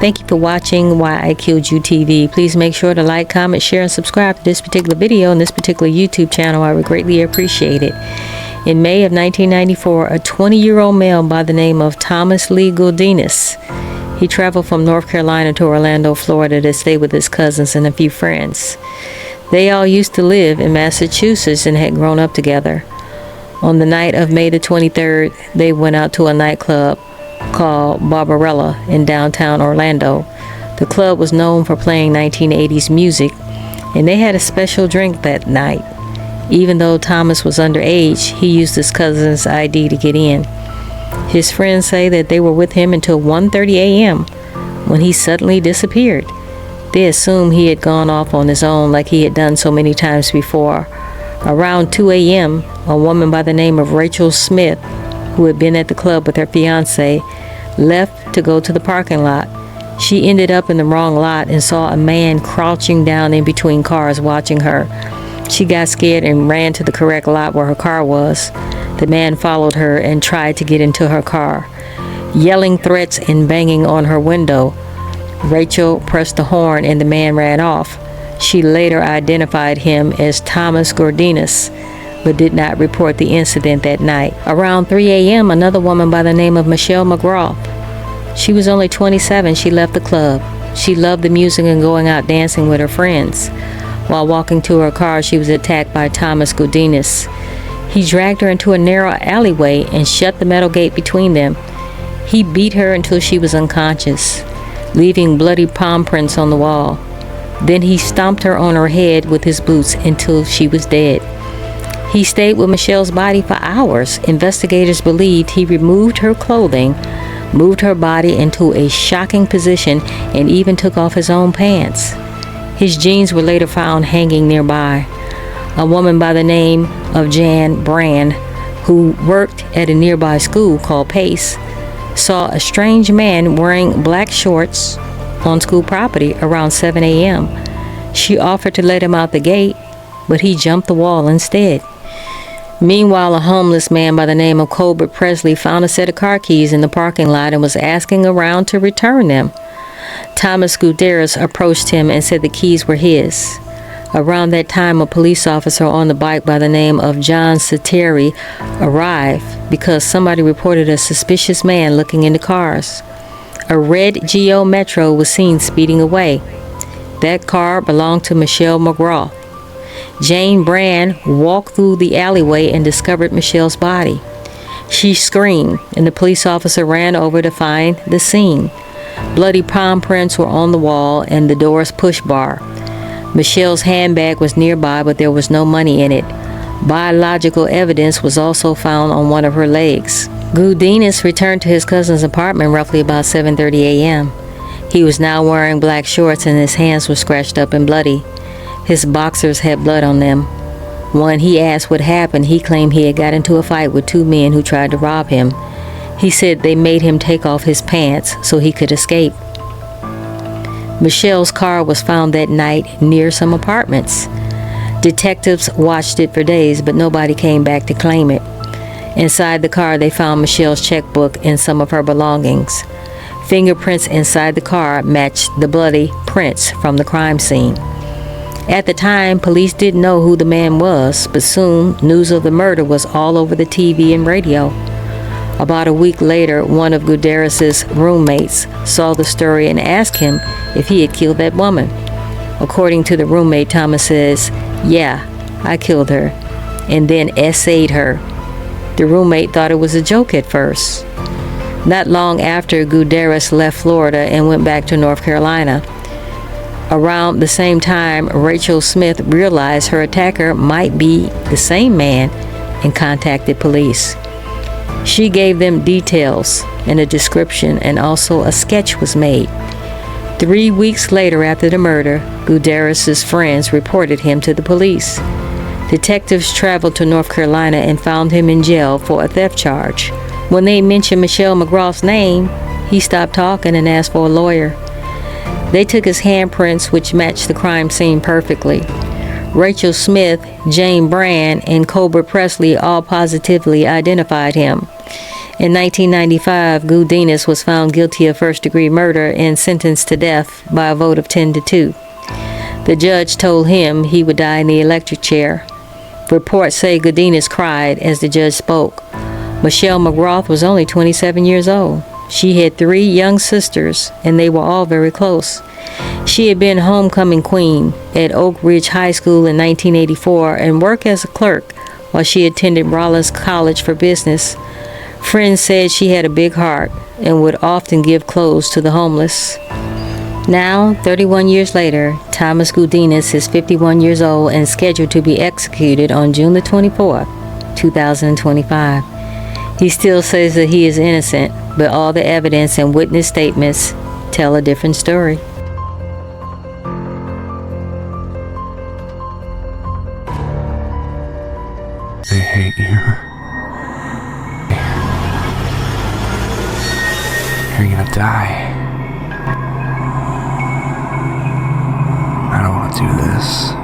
Thank you for watching Why I Killed You TV. Please make sure to like, comment, share, and subscribe to this particular video and this particular YouTube channel. I would greatly appreciate it. In May of 1994, a 20-year-old male by the name of Thomas Lee Gudinas, he traveled from North Carolina to Orlando, Florida to stay with his cousins and a few friends. They all used to live in Massachusetts and had grown up together. On the night of May the 23rd, they went out to a nightclub called Barbarella in downtown Orlando. The club was known for playing 1980s music, and they had a special drink that night. Even though Thomas was underage, he used his cousin's ID to get in. His friends say that they were with him until 1:30 a.m. when he suddenly disappeared. They assumed he had gone off on his own like he had done so many times before. Around 2 a.m., a woman by the name of Rachel Smith, who had been at the club with her fiance, left to go to the parking lot. She ended up in the wrong lot and saw a man crouching down in between cars watching her. She got scared and ran to the correct lot where her car was. The man followed her and tried to get into her car, yelling threats and banging on her window. Rachel pressed the horn and the man ran off. She later identified him as Thomas Gudinas, but did not report the incident that night. Around 3 a.m., another woman by the name of McGrath. She was only 27. She left the club. She loved the music and going out dancing with her friends. While walking to her car, she was attacked by Thomas Gudinas. He dragged her into a narrow alleyway and shut the metal gate between them. He beat her until she was unconscious, leaving bloody palm prints on the wall. Then he stomped her on her head with his boots until she was dead. He stayed with Michelle's body for hours. Investigators believed he removed her clothing, moved her body into a shocking position, and even took off his own pants. His jeans were later found hanging nearby. A woman by the name of Jan Brand, who worked at a nearby school called Pace, saw a strange man wearing black shorts on school property around 7 a.m. She offered to let him out the gate, but he jumped the wall instead. Meanwhile, a homeless man by the name of Colbert Presley found a set of car keys in the parking lot and was asking around to return them. Thomas Gudinas approached him and said the keys were his. Around that time, a police officer on the bike by the name of John Sateri arrived because somebody reported a suspicious man looking into cars. A red Geo Metro was seen speeding away. That car belonged to Michelle McGrath. Jane Brand walked through the alleyway and discovered Michelle's body. She screamed, and the police officer ran over to find the scene. Bloody palm prints were on the wall and the door's push bar. Michelle's handbag was nearby, but there was no money in it. Biological evidence was also found on one of her legs. Gudinas returned to his cousin's apartment roughly about 7:30 a.m. He was now wearing black shorts and his hands were scratched up and bloody. His boxers had blood on them. When he asked what happened, he claimed he had got into a fight with two men who tried to rob him. He said they made him take off his pants so he could escape. Michelle's car was found that night near some apartments. Detectives watched it for days, but nobody came back to claim it. Inside the car, they found Michelle's checkbook and some of her belongings. Fingerprints inside the car matched the bloody prints from the crime scene. At the time, police didn't know who the man was, but soon news of the murder was all over the TV and radio. About a week later, one of Gudinas' roommates saw the story and asked him if he had killed that woman. According to the roommate, Thomas says, "Yeah, I killed her, and then essayed her." The roommate thought it was a joke at first. Not long after, Gudinas left Florida and went back to North Carolina. Around the same time, Rachel Smith realized her attacker might be the same man and contacted police. She gave them details and a description, and also a sketch was made. 3 weeks later, after the murder, Gudinas' friends reported him to the police. Detectives traveled to North Carolina and found him in jail for a theft charge. When they mentioned Michelle McGrath's name, he stopped talking and asked for a lawyer. They took his handprints, which matched the crime scene perfectly. Rachel Smith, Jane Brand, and Colbert Presley all positively identified him. In 1995, Gudinas was found guilty of first-degree murder and sentenced to death by a vote of 10-2. The judge told him he would die in the electric chair. Reports say Gudinas cried as the judge spoke. Michelle McGrath was only 27 years old. She had 3 young sisters, and they were all very close. She had been homecoming queen at Oak Ridge High School in 1984 and worked as a clerk while she attended Rollins College for Business. Friends said she had a big heart and would often give clothes to the homeless. Now, 31 years later, Thomas Gudinas is 51 years old and scheduled to be executed on June the 24th, 2025. He still says that he is innocent, but all the evidence and witness statements tell a different story. They hate you. You're gonna die. I don't want to do this.